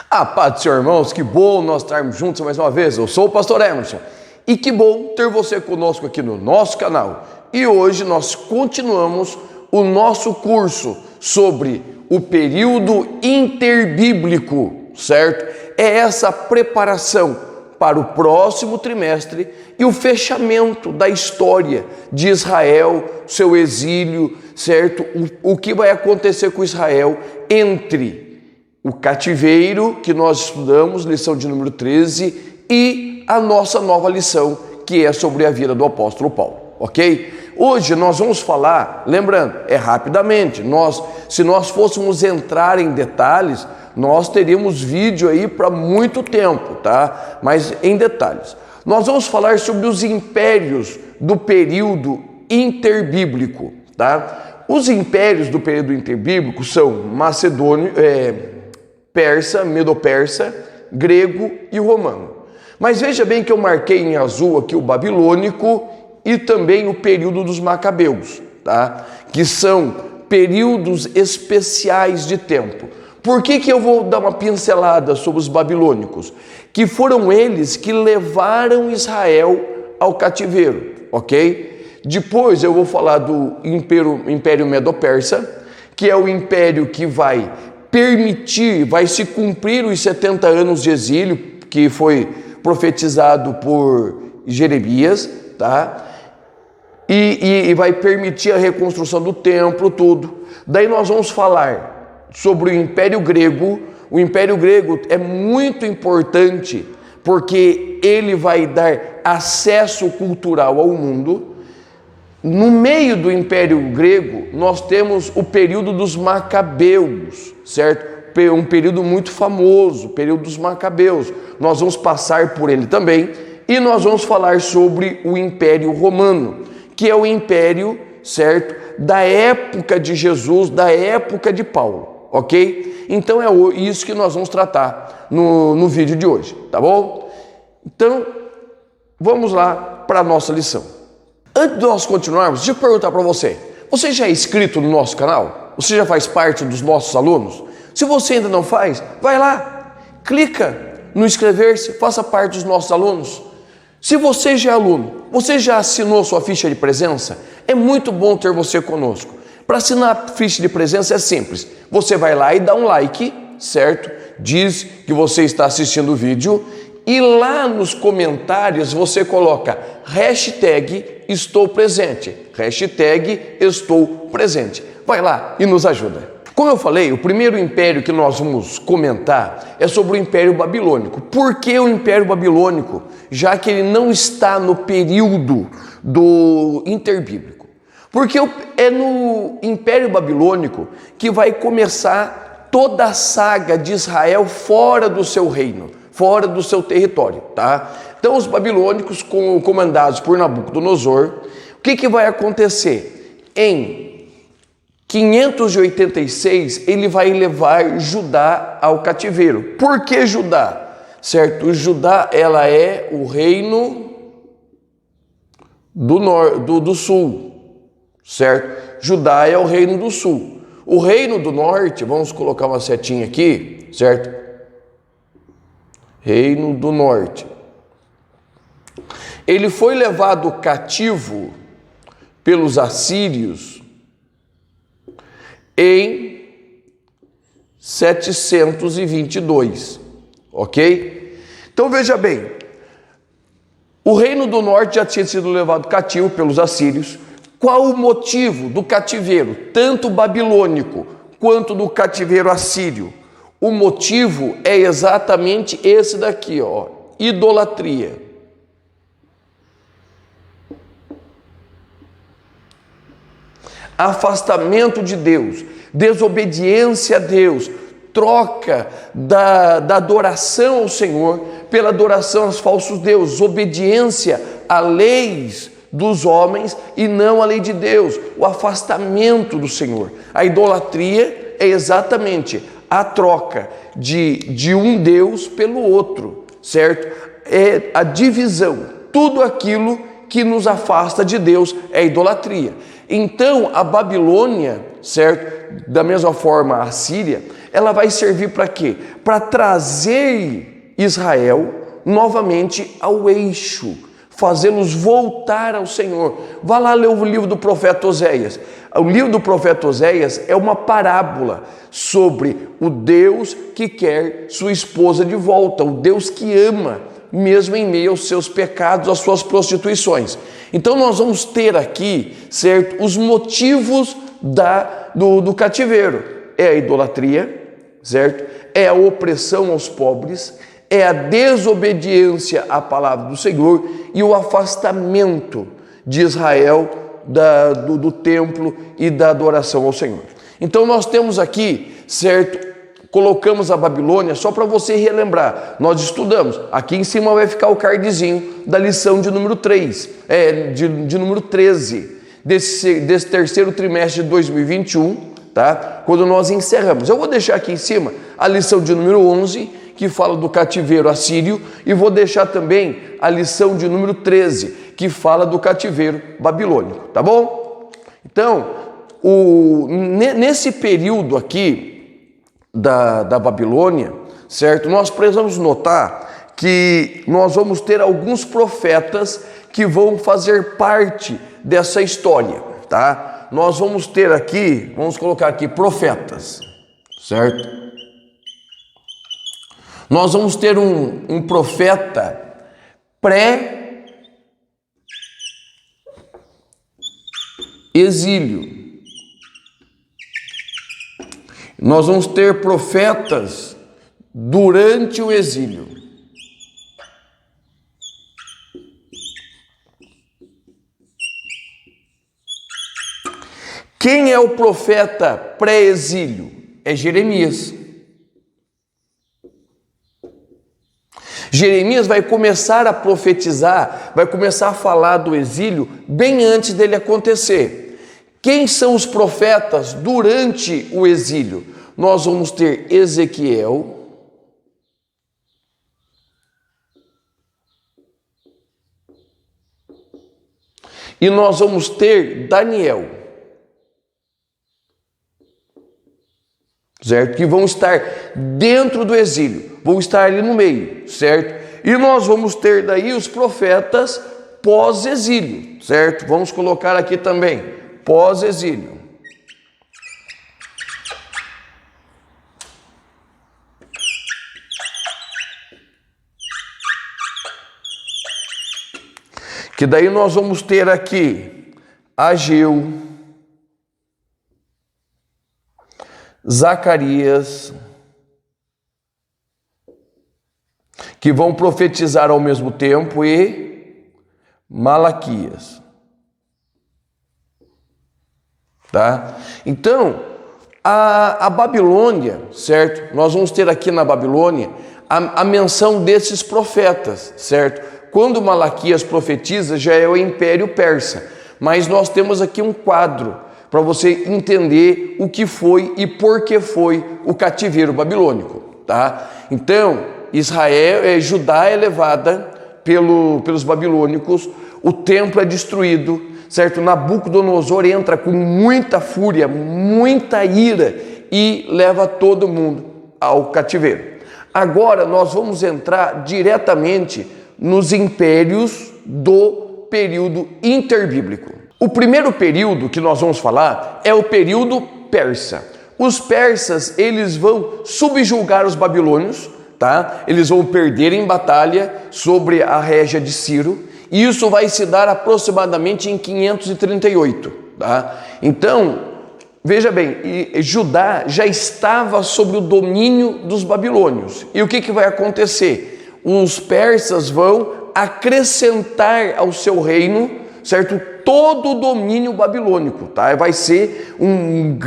A paz do Senhor, irmãos, que bom nós estarmos juntos mais uma vez. Eu sou o pastor Emerson e que bom ter você conosco aqui no nosso canal. E hoje nós continuamos o nosso curso sobre o período interbíblico, certo? É essa preparação para o próximo trimestre e o fechamento da história de Israel, seu exílio, certo? O que vai acontecer com Israel entre o cativeiro, que nós estudamos, lição de número 13, e a nossa nova lição, que é sobre a vida do apóstolo Paulo, ok? Hoje nós vamos falar, lembrando, rapidamente, se nós fôssemos entrar em detalhes, nós teríamos vídeo aí para muito tempo, tá? Mas em detalhes. Nós vamos falar sobre os impérios do período interbíblico, tá? Os impérios do período interbíblico são macedônio, persa, medo-persa, grego e romano. Mas veja bem que eu marquei em azul aqui o babilônico e também o período dos macabeus, tá? Que são períodos especiais de tempo. Por que eu vou dar uma pincelada sobre os babilônicos? Que foram eles que levaram Israel ao cativeiro, ok? Depois eu vou falar do Império Medo-Persa, que é o império que vai se cumprir os 70 anos de exílio, que foi profetizado por Jeremias, tá? E vai permitir a reconstrução do templo, tudo. Daí nós vamos falar sobre o Império Grego. O Império Grego é muito importante porque ele vai dar acesso cultural ao mundo. No meio do Império Grego, nós temos o período dos Macabeus, certo? Um período muito famoso, o período dos Macabeus. Nós vamos passar por ele também e nós vamos falar sobre o Império Romano, que é o império, certo? Da época de Jesus, da época de Paulo, ok? Então é isso que nós vamos tratar no vídeo de hoje, tá bom? Então, vamos lá para a nossa lição. Antes de nós continuarmos, deixa eu perguntar para você. Você já é inscrito no nosso canal? Você já faz parte dos nossos alunos? Se você ainda não faz, vai lá, clica no inscrever-se, faça parte dos nossos alunos. Se você já é aluno, você já assinou sua ficha de presença? É muito bom ter você conosco. Para assinar a ficha de presença é simples. Você vai lá e dá um like, certo? Diz que você está assistindo o vídeo e lá nos comentários você coloca hashtag estou presente, hashtag estou presente. Vai lá e nos ajuda. Como eu falei, o primeiro império que nós vamos comentar é sobre o Império Babilônico. Por que o Império Babilônico? Já que ele não está no período do interbíblico. Porque é no Império Babilônico que vai começar toda a saga de Israel fora do seu reino, fora do seu território, tá? Então os babilônicos, comandados por Nabucodonosor, o que vai acontecer? Em 586, ele vai levar Judá ao cativeiro. Por que Judá? Certo? Judá, ela é o reino do sul, certo? Judá é o reino do sul. O reino do norte, vamos colocar uma setinha aqui, certo? Reino do norte. Ele foi levado cativo pelos assírios em 722, ok? Então veja bem, o reino do norte já tinha sido levado cativo pelos assírios. Qual o motivo do cativeiro, tanto babilônico quanto do cativeiro assírio? O motivo é exatamente esse daqui, ó, idolatria. Afastamento de Deus, desobediência a Deus, troca da adoração ao Senhor pela adoração aos falsos deuses, obediência a leis dos homens e não a lei de Deus, o afastamento do Senhor. A idolatria é exatamente a troca de um Deus pelo outro, certo? É a divisão, tudo aquilo que nos afasta de Deus é idolatria. Então, a Babilônia, certo? Da mesma forma, a Síria, ela vai servir para quê? Para trazer Israel novamente ao eixo, fazê-los voltar ao Senhor. Vá lá ler o livro do profeta Oséias. O livro do profeta Oséias é uma parábola sobre o Deus que quer sua esposa de volta, o Deus que ama, mesmo em meio aos seus pecados, às suas prostituições. Então nós vamos ter aqui, certo, os motivos do cativeiro. É a idolatria, certo? É a opressão aos pobres, é a desobediência à palavra do Senhor e o afastamento de Israel do templo e da adoração ao Senhor. Então nós temos aqui, certo, colocamos a Babilônia só para você relembrar. Nós estudamos, aqui em cima vai ficar o cardzinho da lição de número 3, de número 13, desse terceiro trimestre de 2021, tá? Quando nós encerramos. Eu vou deixar aqui em cima a lição de número 11, que fala do cativeiro assírio, e vou deixar também a lição de número 13, que fala do cativeiro babilônico, tá bom? Então, nesse período aqui da Babilônia, certo? Nós precisamos notar que nós vamos ter alguns profetas que vão fazer parte dessa história, tá? Nós vamos ter aqui, vamos colocar aqui profetas, certo? Nós vamos ter um profeta pré-exílio. Nós vamos ter profetas durante o exílio. Quem é o profeta pré-exílio? É Jeremias. Jeremias vai começar a profetizar, vai começar a falar do exílio bem antes dele acontecer. Quem são os profetas durante o exílio? Nós vamos ter Ezequiel, e nós vamos ter Daniel, certo? Que vão estar dentro do exílio, vão estar ali no meio, certo? E nós vamos ter daí os profetas pós-exílio, certo? Vamos colocar aqui também, pós-exílio. Que daí nós vamos ter aqui Ageu, Zacarias, que vão profetizar ao mesmo tempo, e Malaquias. Tá? Então, a Babilônia, certo? Nós vamos ter aqui na Babilônia a menção desses profetas, certo? Quando Malaquias profetiza, já é o Império Persa, mas nós temos aqui um quadro para você entender o que foi e por que foi o cativeiro babilônico, tá? Então, Judá é levada pelos babilônicos, o templo é destruído, certo? Nabucodonosor entra com muita fúria, muita ira e leva todo mundo ao cativeiro. Agora nós vamos entrar diretamente nos impérios do período interbíblico. O primeiro período que nós vamos falar é o período persa. Os persas, eles vão subjugar os babilônios, tá? Eles vão perder em batalha sobre a régia de Ciro, e isso vai se dar aproximadamente em 538, tá? Então, veja bem, Judá já estava sob o domínio dos babilônios. E o que vai acontecer? Os persas vão acrescentar ao seu reino, certo? Todo o domínio babilônico, tá? Vai ser um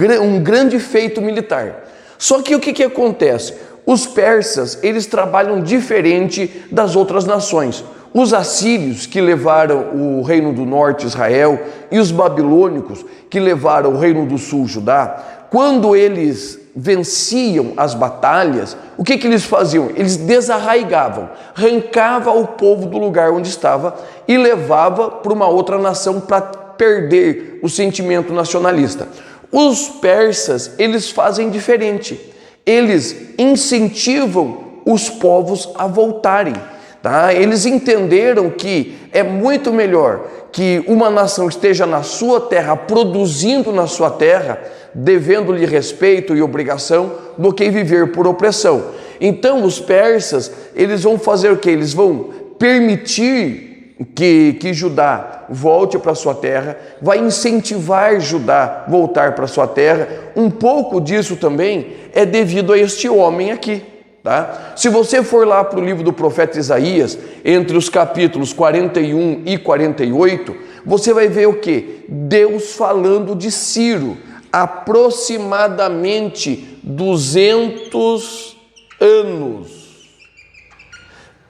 grande feito militar. Só que o que acontece? Os persas, eles trabalham diferente das outras nações. Os assírios, que levaram o reino do norte, Israel, e os babilônicos, que levaram o reino do sul, Judá, quando eles venciam as batalhas, o que eles faziam? Eles desarraigavam, arrancavam o povo do lugar onde estava e levava para uma outra nação para perder o sentimento nacionalista. Os persas, eles fazem diferente. eles incentivam os povos a voltarem. Tá? Eles entenderam que é muito melhor que uma nação esteja na sua terra, produzindo na sua terra, devendo-lhe respeito e obrigação, do que viver por opressão. Então os persas, eles vão fazer o quê? Eles vão permitir que Judá volte para sua terra, vai incentivar Judá a voltar para sua terra. Um pouco disso também é devido a este homem aqui. Tá? Se você for lá para o livro do profeta Isaías, entre os capítulos 41 e 48, você vai ver o que? Deus falando de Ciro, aproximadamente 200 anos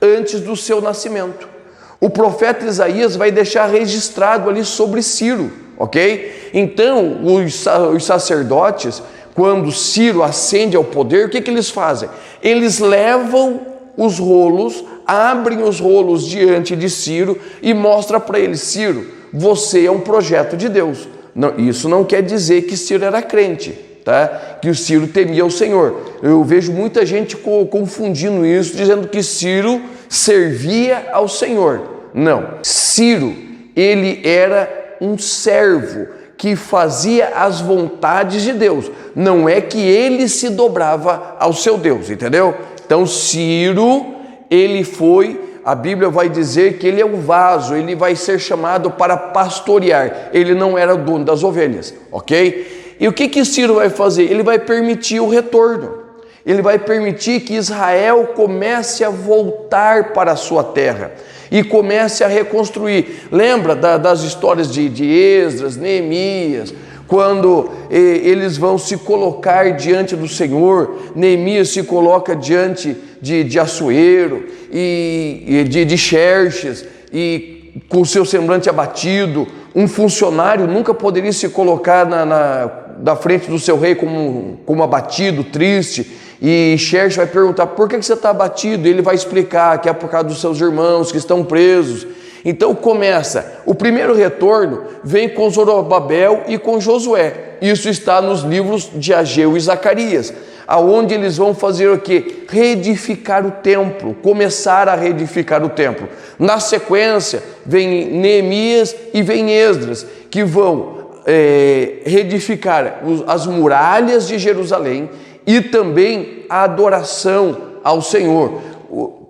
antes do seu nascimento. O profeta Isaías vai deixar registrado ali sobre Ciro, ok? Então, os sacerdotes, quando Ciro ascende ao poder, o que eles fazem? Eles levam os rolos, abrem os rolos diante de Ciro e mostram para ele: Ciro, você é um projeto de Deus. Não, isso não quer dizer que Ciro era crente, tá? Que o Ciro temia o Senhor. Eu vejo muita gente confundindo isso, dizendo que Ciro servia ao Senhor. Não, Ciro, ele era um servo que fazia as vontades de Deus, não é que ele se dobrava ao seu Deus, entendeu? Então Ciro, ele foi, a Bíblia vai dizer que ele é um vaso, ele vai ser chamado para pastorear, ele não era o dono das ovelhas, ok? E o que Ciro vai fazer? Ele vai permitir o retorno, ele vai permitir que Israel comece a voltar para a sua terra e comece a reconstruir. Lembra das histórias de Esdras, Neemias, quando eles vão se colocar diante do Senhor? Neemias se coloca diante de Assuero e de Xerxes, e com seu semblante abatido. Um funcionário nunca poderia se colocar na frente do seu rei como abatido, triste. E Xerxes vai perguntar: por que você está abatido? Ele vai explicar que é por causa dos seus irmãos que estão presos. Então começa, o primeiro retorno vem com Zorobabel e com Josué. Isso está nos livros de Ageu e Zacarias, aonde eles vão fazer o quê? Reedificar o templo, começar a reedificar o templo. Na sequência vem Neemias e vem Esdras, que vão reedificar as muralhas de Jerusalém e também a adoração ao Senhor.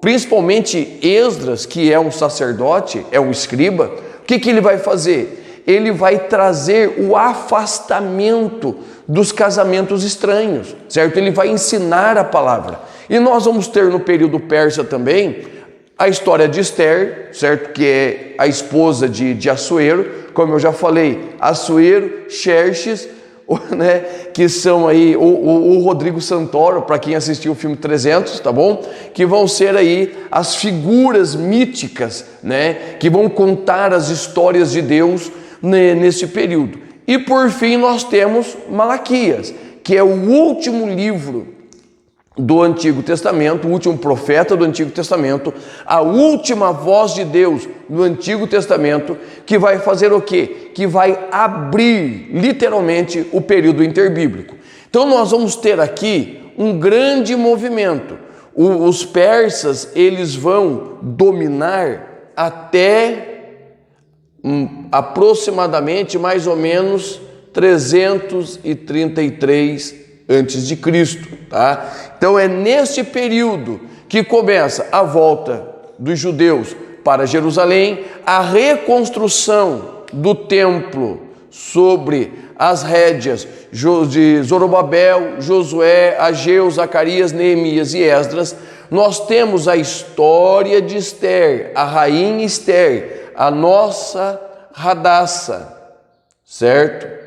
Principalmente Esdras, que é um sacerdote, é um escriba, o que ele vai fazer? Ele vai trazer o afastamento dos casamentos estranhos, certo? Ele vai ensinar a palavra. E nós vamos ter no período persa também a história de Ester, certo? Que é a esposa de Assuero, como eu já falei, Assuero, Xerxes, né, que são aí o Rodrigo Santoro, para quem assistiu o filme 300, tá bom? Que vão ser aí as figuras míticas, né, que vão contar as histórias de Deus nesse período. E por fim nós temos Malaquias, que é o último livro do Antigo Testamento, o último profeta do Antigo Testamento, a última voz de Deus no Antigo Testamento, que vai fazer o quê? Que vai abrir literalmente o período interbíblico. Então nós vamos ter aqui um grande movimento. Os persas, eles vão dominar até aproximadamente mais ou menos 333 antes de Cristo, tá? Então é nesse período que começa a volta dos judeus para Jerusalém, a reconstrução do templo sobre as rédeas de Zorobabel, Josué, Ageu, Zacarias, Neemias e Esdras. Nós temos a história de Ester, a rainha Ester, a nossa Radassa, certo?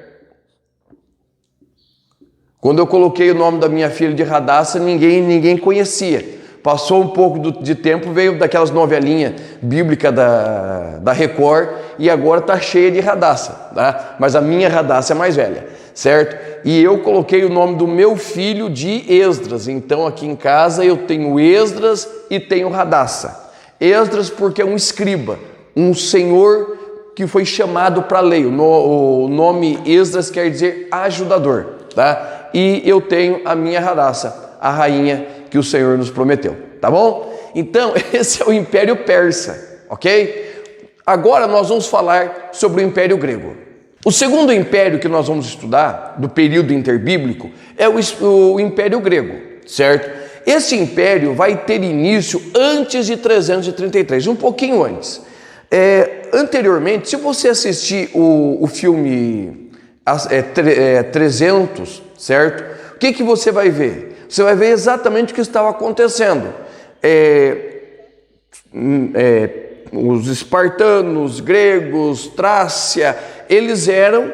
Quando eu coloquei o nome da minha filha de Radassa, ninguém conhecia. Passou um pouco de tempo, veio daquelas novelinhas bíblicas da Record e agora está cheia de Radassa, tá? Mas a minha Radassa é mais velha, certo? E eu coloquei o nome do meu filho de Esdras. Então aqui em casa eu tenho Esdras e tenho Radassa. Esdras porque é um escriba, um senhor que foi chamado para a lei. O nome Esdras quer dizer ajudador, tá? e eu tenho a minha Hadassah, a rainha que o Senhor nos prometeu, tá bom? Então, esse é o Império Persa, ok? Agora nós vamos falar sobre o Império Grego. O segundo império que nós vamos estudar, do período interbíblico, é o Império Grego, certo? Esse império vai ter início antes de 333, um pouquinho antes. Anteriormente, se você assistir o filme 300, certo? O que você vai ver? Você vai ver exatamente o que estava acontecendo. Os espartanos, gregos, Trácia, eles eram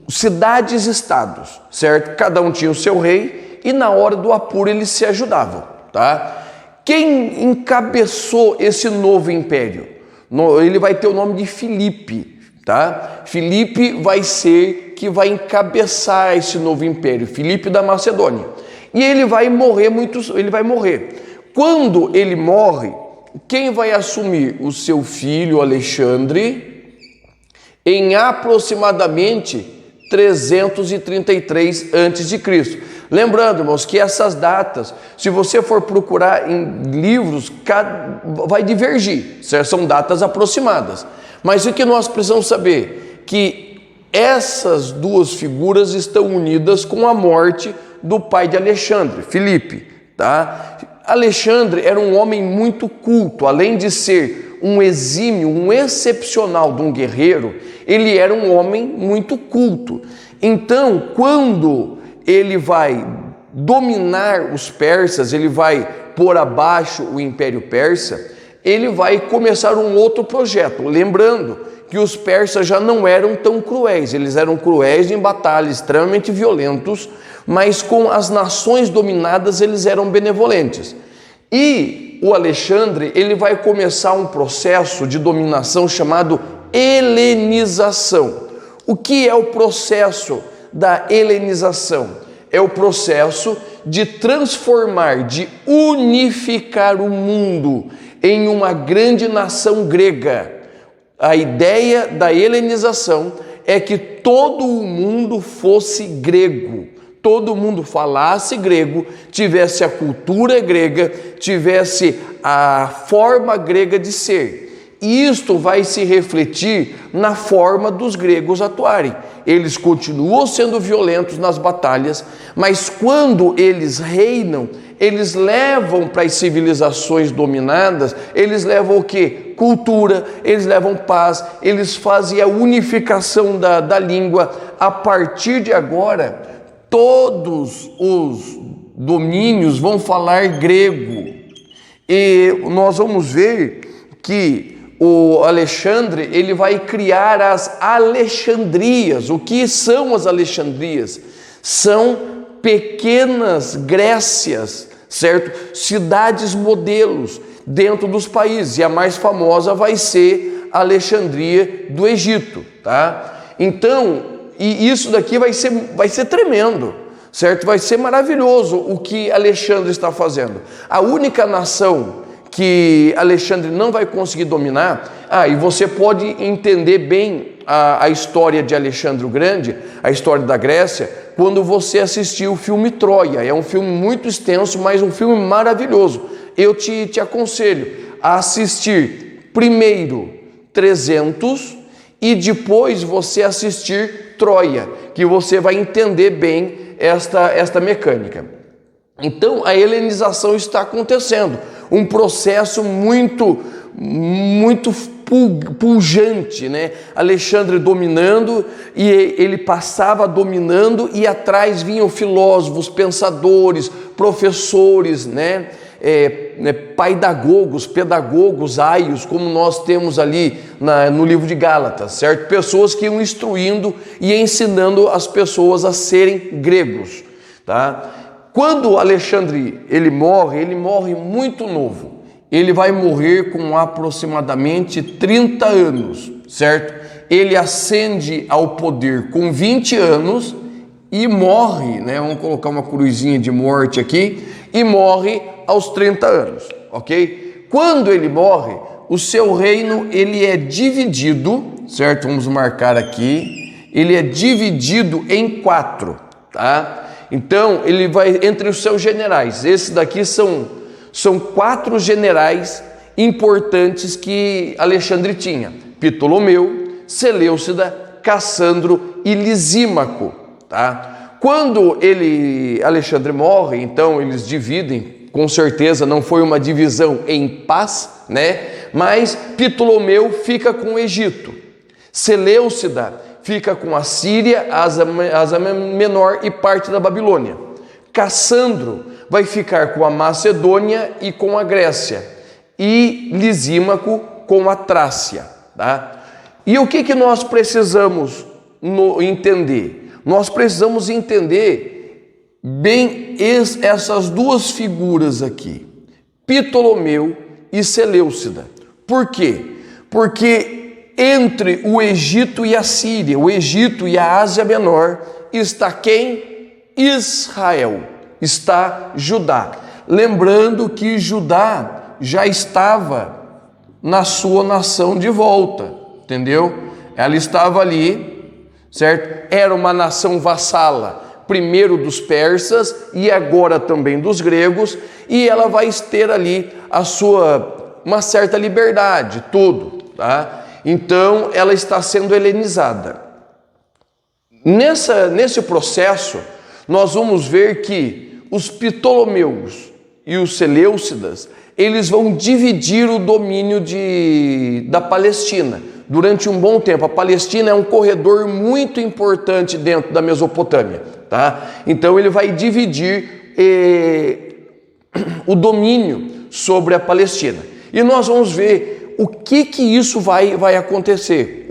cidades-estados, certo? Cada um tinha o seu rei e na hora do apuro eles se ajudavam, tá? Quem encabeçou esse novo império? Ele vai ter o nome de Filipe, tá? Filipe vai ser que vai encabeçar esse novo império, Filipe da Macedônia. E ele vai morrer Quando ele morre, quem vai assumir? O seu filho Alexandre, em aproximadamente 333 a.C. Lembrando, irmãos, que essas datas, se você for procurar em livros, vai divergir, certo? São datas aproximadas. Mas o que nós precisamos saber? Que essas duas figuras estão unidas com a morte do pai de Alexandre, Filipe, tá? Alexandre era um homem muito culto, além de ser um exímio, um excepcional de um guerreiro, ele era um homem muito culto. Então, quando ele vai dominar os persas, ele vai pôr abaixo o Império Persa, ele vai começar um outro projeto, lembrando que os persas já não eram tão cruéis, eles eram cruéis em batalhas extremamente violentos, mas com as nações dominadas eles eram benevolentes. E o Alexandre, ele vai começar um processo de dominação chamado helenização. O que é o processo da helenização? É o processo de transformar, de unificar o mundo em uma grande nação grega. A ideia da helenização é que todo o mundo fosse grego, todo mundo falasse grego, tivesse a cultura grega, tivesse a forma grega de ser. E isto vai se refletir na forma dos gregos atuarem. Eles continuam sendo violentos nas batalhas, mas quando eles reinam, eles levam para as civilizações dominadas, eles levam o quê? Cultura, eles levam paz, eles fazem a unificação da língua. A partir de agora, todos os domínios vão falar grego. E nós vamos ver que o Alexandre, ele vai criar as Alexandrias. O que são as Alexandrias? São pequenas Grécias, certo? Cidades modelos dentro dos países. E a mais famosa vai ser a Alexandria do Egito, tá? Então, e isso daqui vai ser tremendo, certo? Vai ser maravilhoso o que Alexandre está fazendo. A única nação que Alexandre não vai conseguir dominar, e você pode entender bem a história de Alexandre o Grande, a história da Grécia, quando você assistir o filme Troia. É um filme muito extenso, mas um filme maravilhoso. Eu te aconselho a assistir primeiro 300 e depois você assistir Troia, que você vai entender bem esta mecânica. Então, a helenização está acontecendo, um processo muito pujante, né? Alexandre dominando, e ele passava dominando, e atrás vinham filósofos, pensadores, professores, né? Pedagogos, aios, como nós temos ali no livro de Gálatas, certo? Pessoas que iam instruindo e ensinando as pessoas a serem gregos, tá? Quando Alexandre ele morre muito novo. Ele vai morrer com aproximadamente 30 anos, certo? Ele ascende ao poder com 20 anos e morre, né? Vamos colocar uma cruzinha de morte aqui, e morre aos 30 anos, ok? Quando ele morre, o seu reino ele é dividido, certo? Vamos marcar aqui. Ele é dividido em 4, tá? Então, ele vai entre os seus generais. Esses daqui são 4 generais importantes que Alexandre tinha: Ptolomeu, Seleucida, Cassandro e Lisímaco, tá? Quando Alexandre morre, então eles dividem, com certeza não foi uma divisão em paz, né? Mas Ptolomeu fica com o Egito, Seleucida fica com a Síria, Ásia Menor e parte da Babilônia. Cassandro vai ficar com a Macedônia e com a Grécia, e Lisímaco com a Trácia, tá? E o que nós precisamos entender? Nós precisamos entender bem essas 2 figuras aqui, Ptolomeu e Seleucida. Por quê? Porque entre o Egito e a Síria, o Egito e a Ásia Menor, está quem? Israel, está Judá. Lembrando que Judá já estava na sua nação de volta, entendeu? Ela estava ali, certo? Era uma nação vassala, primeiro dos persas e agora também dos gregos, e ela vai ter ali uma certa liberdade, tudo, tá? Então, ela está sendo helenizada. Nesse processo, nós vamos ver que os Ptolomeus e os Seleucidas, eles vão dividir o domínio da Palestina durante um bom tempo. A Palestina é um corredor muito importante dentro da Mesopotâmia, tá? Então, ele vai dividir o domínio sobre a Palestina. E nós vamos ver o que isso vai acontecer,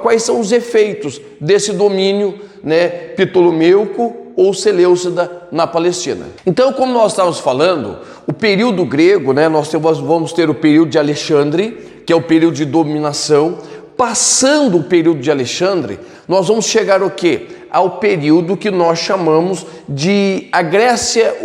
quais são os efeitos desse domínio, né, ptolomeuco ou seleucida na Palestina. Então, como nós estávamos falando, o período grego, né, nós vamos ter o período de Alexandre, que é o período de dominação. Passando o período de Alexandre, nós vamos chegar ao quê? Ao período que nós chamamos de a Grécia,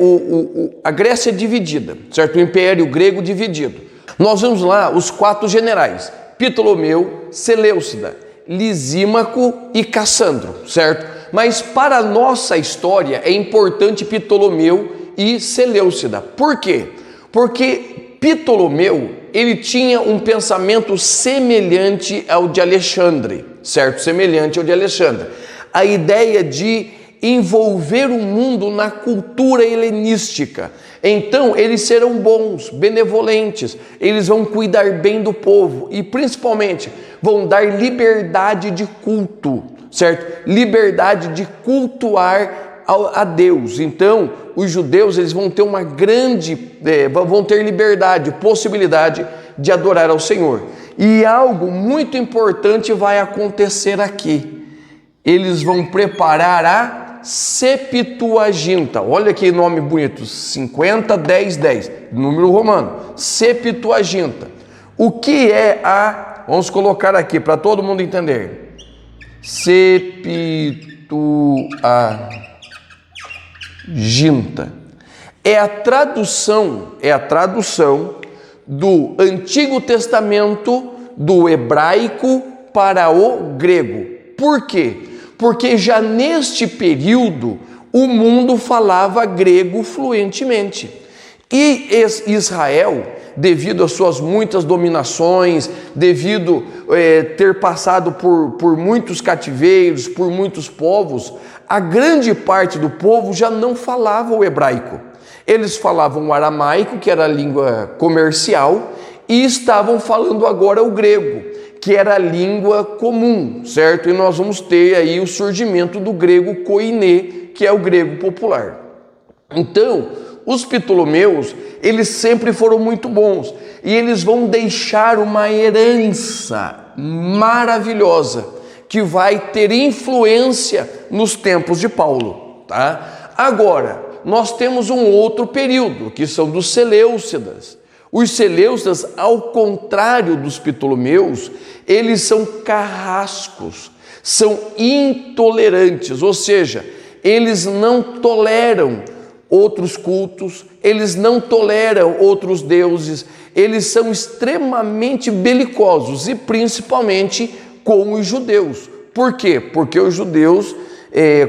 a Grécia dividida, certo? O Império Grego dividido. Nós vemos lá os 4 generais: Ptolomeu, Seleucida, Lisímaco e Cassandro, certo? Mas para a nossa história é importante Ptolomeu e Seleucida. Por quê? Porque Ptolomeu, ele tinha um pensamento semelhante ao de Alexandre, certo? Semelhante ao de Alexandre. A ideia de envolver o mundo na cultura helenística. Então, eles serão bons, benevolentes, eles vão cuidar bem do povo e, principalmente, vão dar liberdade de culto, certo? Liberdade de cultuar a Deus. Então, os judeus, eles vão ter vão ter liberdade, possibilidade de adorar ao Senhor. E algo muito importante vai acontecer aqui. Eles vão preparar a Septuaginta. Olha que nome bonito, 50, 10, 10, número romano, Septuaginta. O que é vamos colocar aqui para todo mundo entender. Septuaginta é a tradução do Antigo Testamento do hebraico para o grego. Por quê? Porque já neste período o mundo falava grego fluentemente. E Israel, devido às suas muitas dominações, devido ter passado por muitos cativeiros, por muitos povos, a grande parte do povo já não falava o hebraico. Eles falavam o aramaico, que era a língua comercial, e estavam falando agora o grego, que era a língua comum, certo? E nós vamos ter aí o surgimento do grego koiné, que é o grego popular. Então, os Ptolomeus, eles sempre foram muito bons, e eles vão deixar uma herança maravilhosa, que vai ter influência nos tempos de Paulo, tá? Agora, nós temos um outro período, que são dos Seleucidas. Os Seleucidas, ao contrário dos Ptolomeus, eles são carrascos, são intolerantes, ou seja, eles não toleram outros cultos, eles não toleram outros deuses, eles são extremamente belicosos e principalmente com os judeus. Por quê? Porque os judeus,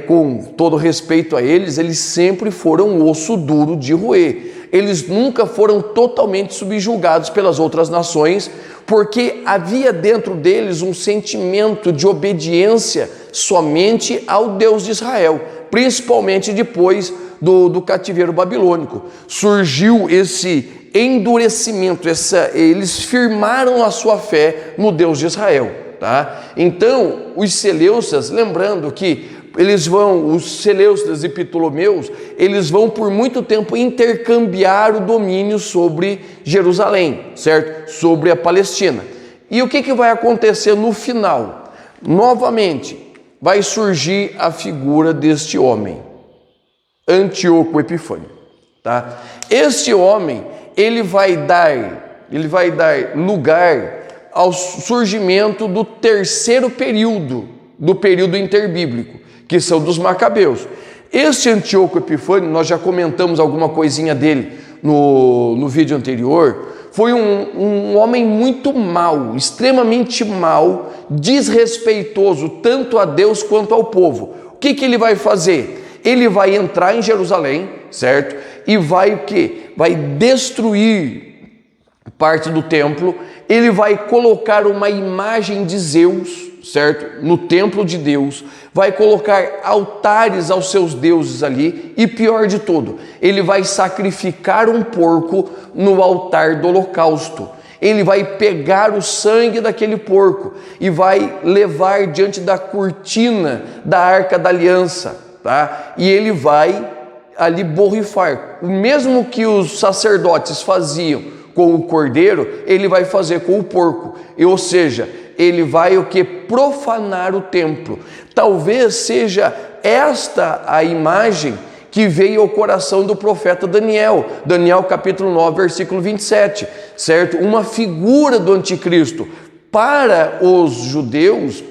com todo respeito a eles, eles sempre foram osso duro de roer. Eles nunca foram totalmente subjugados pelas outras nações, porque havia dentro deles um sentimento de obediência somente ao Deus de Israel, principalmente depois do cativeiro babilônico. Surgiu esse endurecimento, eles firmaram a sua fé no Deus de Israel. Tá? Então, os Seleucidas, lembrando que os Seleucidas e Ptolomeus, eles vão por muito tempo intercambiar o domínio sobre Jerusalém, certo? Sobre a Palestina. E o que vai acontecer no final? Novamente, vai surgir a figura deste homem, Antíoco Epifânio, tá? Este homem, ele vai dar lugar ao surgimento do terceiro período, do período interbíblico, que são dos Macabeus. Este Antíoco Epifânio, nós já comentamos alguma coisinha dele no vídeo anterior, foi um homem muito mau, extremamente mau, desrespeitoso tanto a Deus quanto ao povo. O que ele vai fazer? Ele vai entrar em Jerusalém, certo? E vai destruir parte do templo. Ele vai colocar uma imagem de Zeus, certo? No templo de Deus, vai colocar altares aos seus deuses ali, e pior de tudo, ele vai sacrificar um porco no altar do holocausto. Ele vai pegar o sangue daquele porco e vai levar diante da cortina da Arca da Aliança, tá? E ele vai ali borrifar. O mesmo que os sacerdotes faziam com o cordeiro, ele vai fazer com o porco. Ou seja, ele vai profanar o templo. Talvez seja esta a imagem que veio ao coração do profeta Daniel. Daniel capítulo 9, versículo 27, certo? Uma figura do anticristo para os judeus,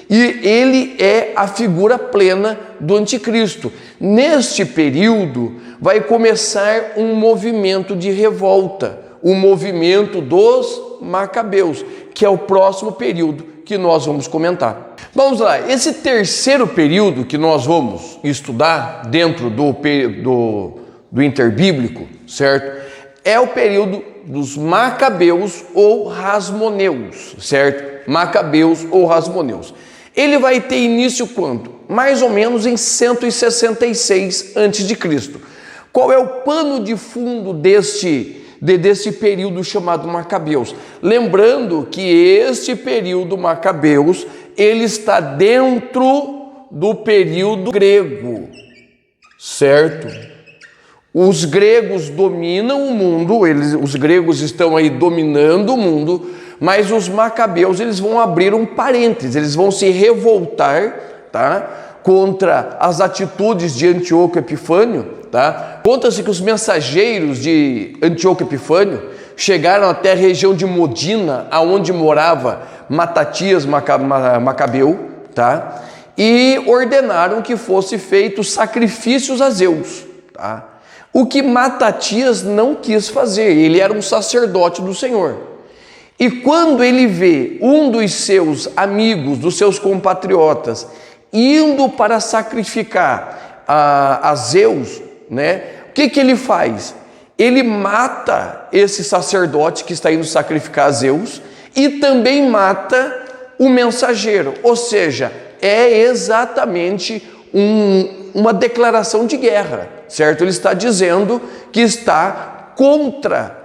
e ele é a figura plena do anticristo. Neste período vai começar um movimento de revolta, o movimento dos Macabeus, que é o próximo período que nós vamos comentar. Vamos lá, esse terceiro período que nós vamos estudar dentro do interbíblico, certo? É o período dos Macabeus ou Hasmoneus, certo? Macabeus ou Hasmoneus. Ele vai ter início quando? Mais ou menos em 166 a.C. Qual é o pano de fundo desse período chamado Macabeus? Lembrando que este período Macabeus, ele está dentro do período grego, certo? Os gregos dominam o mundo, os gregos estão aí dominando o mundo, mas os Macabeus, eles vão abrir um parênteses, eles vão se revoltar, tá? Contra as atitudes de Antíoco Epifânio, tá? Conta-se que os mensageiros de Antíoco Epifânio chegaram até a região de Modina, aonde morava Matatias Macabeu, tá? E ordenaram que fosse feitos sacrifícios a Zeus, tá? O que Matatias não quis fazer, ele era um sacerdote do Senhor. E quando ele vê um dos seus amigos, dos seus compatriotas, indo para sacrificar a Zeus, né? O que ele faz? Ele mata esse sacerdote que está indo sacrificar a Zeus e também mata o mensageiro. Ou seja, é exatamente uma declaração de guerra, certo? Ele está dizendo que está contra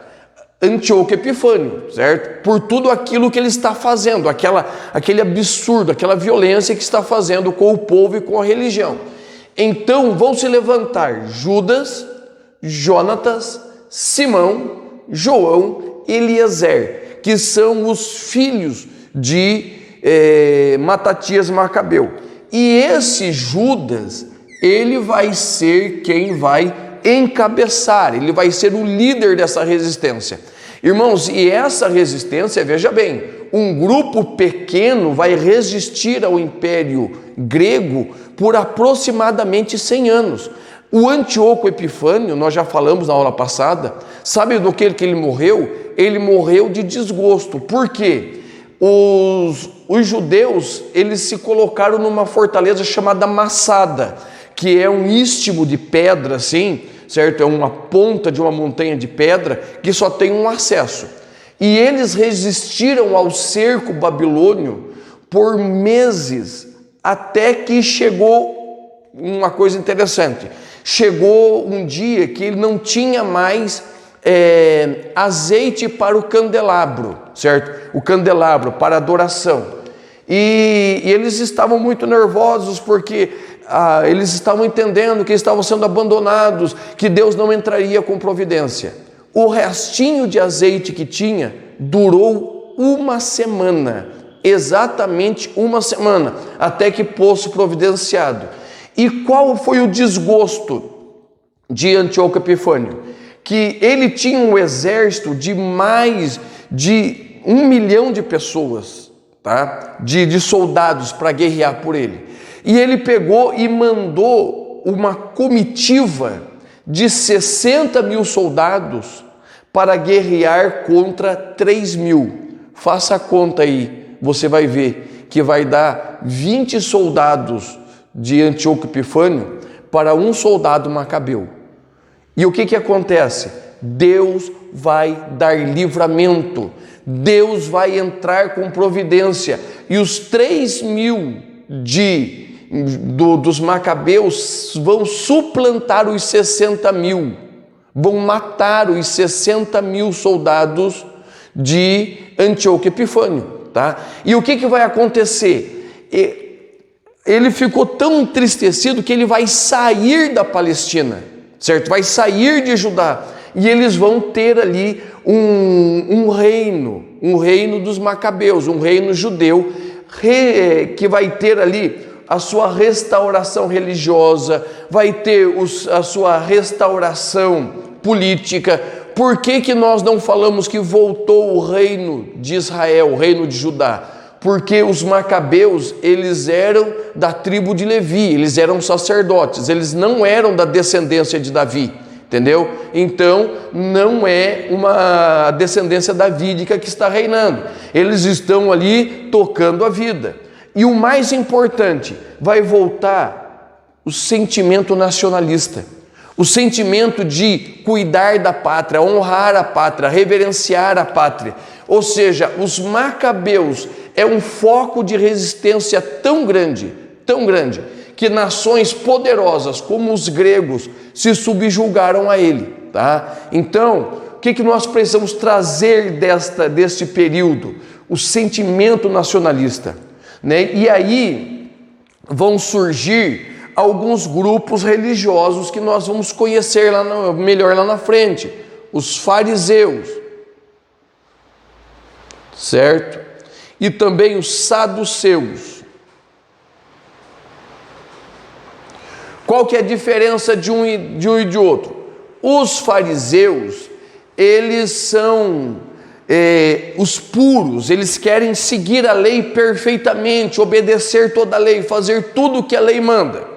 Antíoco Epifânio, certo? Por tudo aquilo que ele está fazendo, aquele absurdo, aquela violência que está fazendo com o povo e com a religião. Então vão se levantar Judas, Jonatas, Simão, João e Eliezer, que são os filhos de Matatias Macabeu. E esse Judas, ele vai ser quem vai encabeçar, ele vai ser o líder dessa resistência. Irmãos, e essa resistência, veja bem, um grupo pequeno vai resistir ao Império Grego por aproximadamente 100 anos. O Antíoco Epifânio, nós já falamos na aula passada, sabe do que ele morreu? Ele morreu de desgosto. Por quê? os judeus, eles se colocaram numa fortaleza chamada Massada, que é um istmo de pedra assim, certo? É uma ponta de uma montanha de pedra que só tem um acesso. E eles resistiram ao cerco babilônio por meses, até que chegou uma coisa interessante. Chegou um dia que ele não tinha mais azeite para o candelabro, certo? O candelabro para adoração. E eles estavam muito nervosos porque eles estavam entendendo que estavam sendo abandonados, que Deus não entraria com providência. O restinho de azeite que tinha durou uma semana, exatamente uma semana, até que fosse providenciado. E qual foi o desgosto de Antíoco Epifânio? Que ele tinha um exército de mais de 1 milhão de pessoas, tá? de soldados para guerrear por ele. E ele pegou e mandou uma comitiva de 60 mil soldados para guerrear contra 3 mil. Faça a conta aí, você vai ver que vai dar 20 soldados de Antíoco Epifânio para um soldado macabeu. E o que acontece? Deus vai dar livramento, Deus vai entrar com providência, e os 3 mil dos macabeus vão suplantar os 60 mil, vão matar os 60 mil soldados de Antíoco Epifânio, tá? E o que vai acontecer? Ele ficou tão entristecido que ele vai sair da Palestina, certo? Vai sair de Judá, e eles vão ter ali um reino dos macabeus, um reino judeu, que vai ter ali a sua restauração religiosa, vai ter a sua restauração política. Por que nós não falamos que voltou o reino de Israel, o reino de Judá? Porque os macabeus, eles eram da tribo de Levi, eles eram sacerdotes, eles não eram da descendência de Davi, entendeu? Então, não é uma descendência davídica que está reinando, eles estão ali tocando a vida. E o mais importante, vai voltar o sentimento nacionalista, o sentimento de cuidar da pátria, honrar a pátria, reverenciar a pátria. Ou seja, os macabeus é um foco de resistência tão grande, que nações poderosas como os gregos se subjugaram a ele, tá? Então, o que nós precisamos trazer deste período? O sentimento nacionalista, né? E aí vão surgir alguns grupos religiosos que nós vamos conhecer melhor lá na frente, os fariseus, certo? E também os saduceus. Qual que é a diferença de um e de outro? Os fariseus, eles são os puros, eles querem seguir a lei perfeitamente, obedecer toda a lei, fazer tudo o que a lei manda.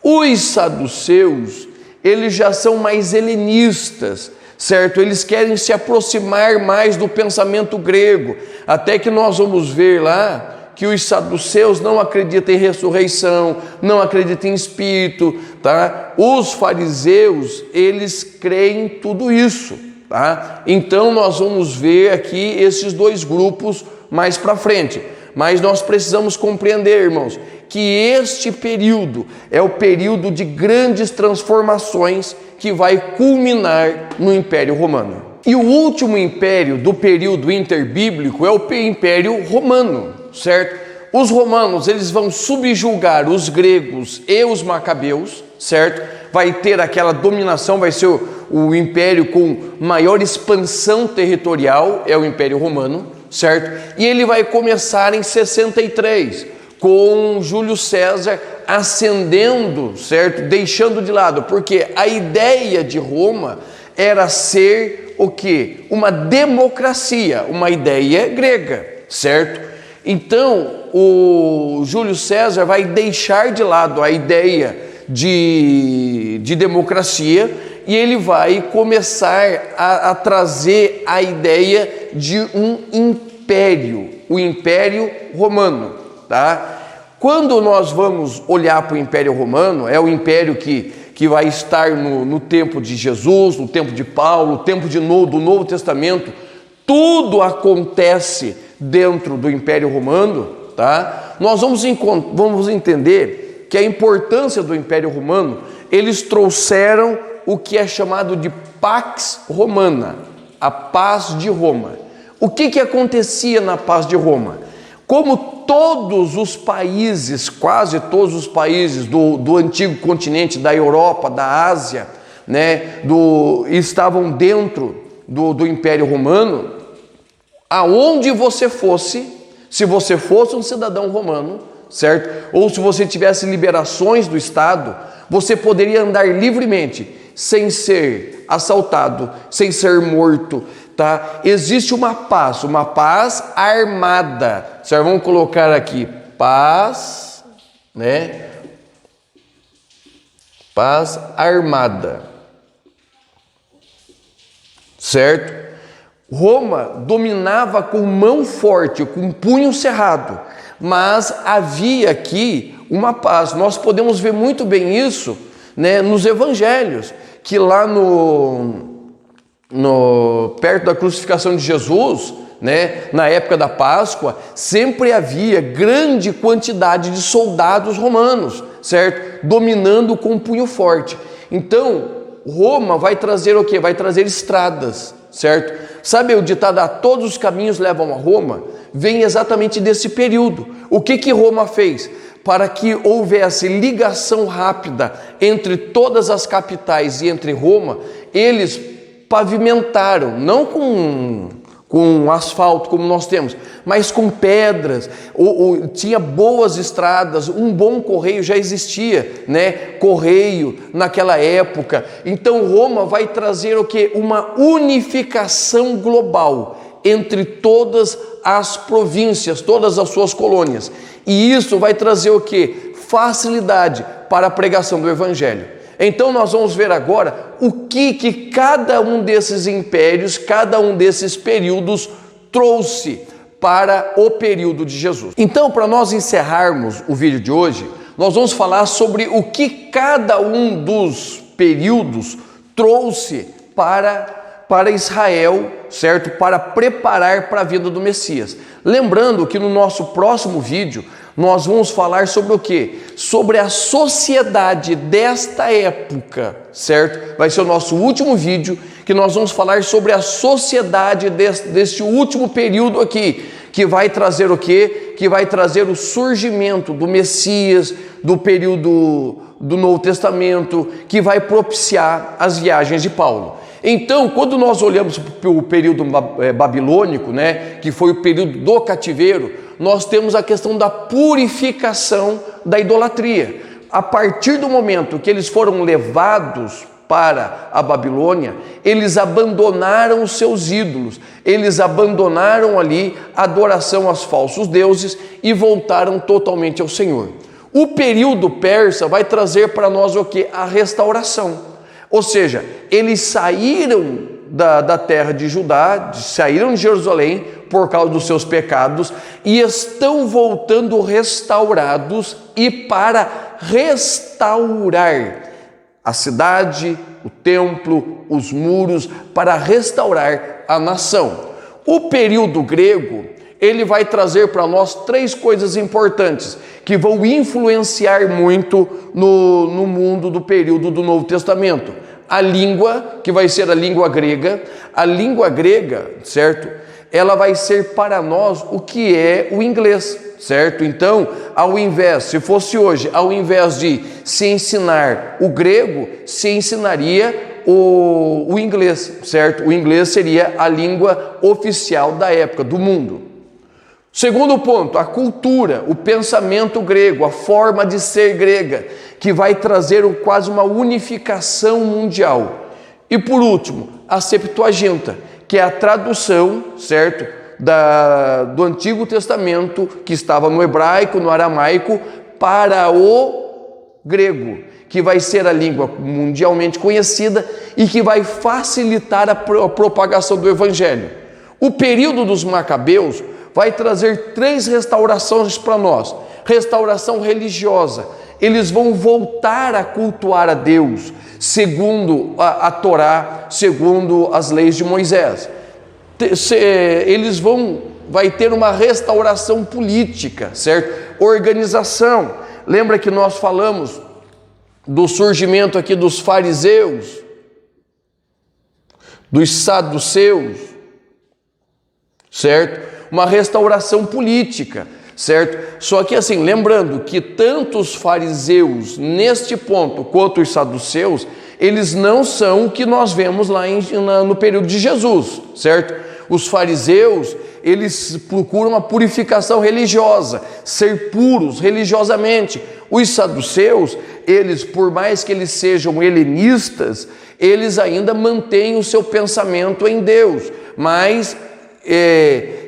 Os saduceus, eles já são mais helenistas, certo? Eles querem se aproximar mais do pensamento grego, até que nós vamos ver lá que os saduceus não acreditam em ressurreição, não acreditam em espírito, tá? Os fariseus, eles creem em tudo isso, tá? Então nós vamos ver aqui esses dois grupos mais para frente, mas nós precisamos compreender, irmãos, que este período é o período de grandes transformações que vai culminar no Império Romano. E o último império do período interbíblico é o Império Romano, certo? Os romanos, eles vão subjugar os gregos e os macabeus, certo? Vai ter aquela dominação, vai ser o império com maior expansão territorial, é o Império Romano, certo? E ele vai começar em 63, com Júlio César ascendendo, certo? Deixando de lado, porque a ideia de Roma era ser o quê? Uma democracia, uma ideia grega, certo? Então, o Júlio César vai deixar de lado a ideia de democracia e ele vai começar a trazer a ideia de um império império, o Império Romano, tá? Quando nós vamos olhar para o Império Romano, é o império que vai estar no tempo de Jesus, no tempo de Paulo, no tempo do Novo Testamento. Tudo acontece dentro do Império Romano, tá? Nós vamos entender que a importância do Império Romano, eles trouxeram o que é chamado de Pax Romana, a paz de Roma. O que acontecia na paz de Roma? Como todos os países, quase todos os países do antigo continente, da Europa, da Ásia, né, estavam dentro do Império Romano, aonde você fosse, se você fosse um cidadão romano, certo? Ou se você tivesse liberações do Estado, você poderia andar livremente, sem ser assaltado, sem ser morto, tá? Existe uma paz armada, certo? Vamos colocar aqui, paz, né? Paz armada, certo? Roma dominava com mão forte, com punho cerrado, mas havia aqui uma paz. Nós podemos ver muito bem isso, né, nos evangelhos, que lá perto da crucificação de Jesus, né, na época da Páscoa, sempre havia grande quantidade de soldados romanos, certo? Dominando com punho forte. Então, Roma vai trazer o quê? Vai trazer estradas, certo? Sabe o ditado, a todos os caminhos levam a Roma? Vem exatamente desse período. O que Roma fez? Para que houvesse ligação rápida entre todas as capitais e entre Roma, eles pavimentaram, não com asfalto como nós temos, mas com pedras, tinha boas estradas, um bom correio já existia, né? Correio naquela época. Então Roma vai trazer o quê? Uma unificação global entre todas as províncias, todas as suas colônias. E isso vai trazer o quê? Facilidade para a pregação do Evangelho. Então nós vamos ver agora o que cada um desses impérios, cada um desses períodos trouxe para o período de Jesus. Então, para nós encerrarmos o vídeo de hoje, nós vamos falar sobre o que cada um dos períodos trouxe para Israel, certo? Para preparar para a vida do Messias. Lembrando que no nosso próximo vídeo nós vamos falar sobre o quê? Sobre a sociedade desta época, certo? Vai ser o nosso último vídeo que nós vamos falar sobre a sociedade deste último período aqui, que vai trazer o quê? Que vai trazer o surgimento do Messias, do período do Novo Testamento, que vai propiciar as viagens de Paulo. Então, quando nós olhamos para o período babilônico, né, que foi o período do cativeiro, nós temos a questão da purificação da idolatria. A partir do momento que eles foram levados para a Babilônia, eles abandonaram os seus ídolos, eles abandonaram ali a adoração aos falsos deuses e voltaram totalmente ao Senhor. O período persa vai trazer para nós o quê? A restauração. Ou seja, eles saíram da terra de Judá, saíram de Jerusalém por causa dos seus pecados e estão voltando restaurados e para restaurar a cidade, o templo, os muros, para restaurar a nação. O período grego, ele vai trazer para nós três coisas importantes que vão influenciar muito no mundo do período do Novo Testamento. A língua, que vai ser a língua grega, certo? Ela vai ser para nós o que é o inglês, certo? Então, se fosse hoje, ao invés de se ensinar o grego, se ensinaria o inglês, certo? O inglês seria a língua oficial da época, do mundo. Segundo ponto, a cultura, o pensamento grego, a forma de ser grega, que vai trazer quase uma unificação mundial. E por último, a Septuaginta, que é a tradução, certo, do Antigo Testamento, que estava no hebraico, no aramaico, para o grego, que vai ser a língua mundialmente conhecida e que vai facilitar a propagação do Evangelho. O período dos Macabeus vai trazer 3 restaurações para nós. Restauração religiosa. Eles vão voltar a cultuar a Deus, segundo a Torá, segundo as leis de Moisés. Vai ter uma restauração política, certo? Organização. Lembra que nós falamos do surgimento aqui dos fariseus, dos saduceus, certo? Uma restauração política, certo? Só que assim, lembrando que tanto os fariseus neste ponto quanto os saduceus, eles não são o que nós vemos lá no período de Jesus, certo? Os fariseus, eles procuram a purificação religiosa, ser puros religiosamente. Os saduceus, eles, por mais que eles sejam helenistas, eles ainda mantêm o seu pensamento em Deus, mas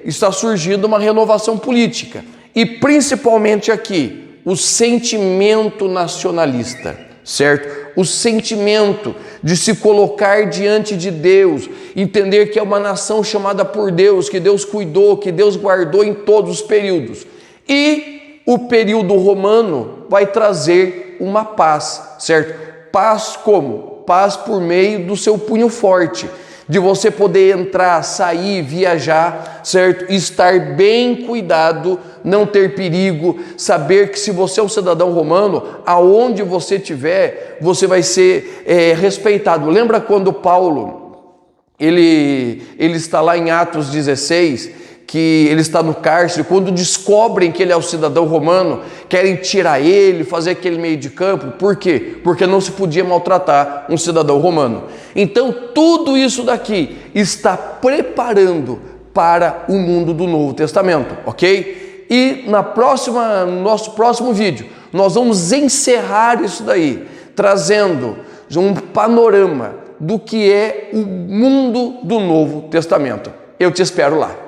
está surgindo uma renovação política. E principalmente aqui, o sentimento nacionalista, certo? O sentimento de se colocar diante de Deus, entender que é uma nação chamada por Deus, que Deus cuidou, que Deus guardou em todos os períodos. E o período romano vai trazer uma paz, certo? Paz como? Paz por meio do seu punho forte, de você poder entrar, sair, viajar, certo? Estar bem cuidado, não ter perigo, saber que se você é um cidadão romano, aonde você estiver, você vai ser respeitado. Lembra quando Paulo, ele está lá em Atos 16, que ele está no cárcere, quando descobrem que ele é o cidadão romano, querem tirar ele, fazer aquele meio de campo. Por quê? Porque não se podia maltratar um cidadão romano. Então, tudo isso daqui está preparando para o mundo do Novo Testamento, ok? E no nosso próximo vídeo, nós vamos encerrar isso daí, trazendo um panorama do que é o mundo do Novo Testamento. Eu te espero lá.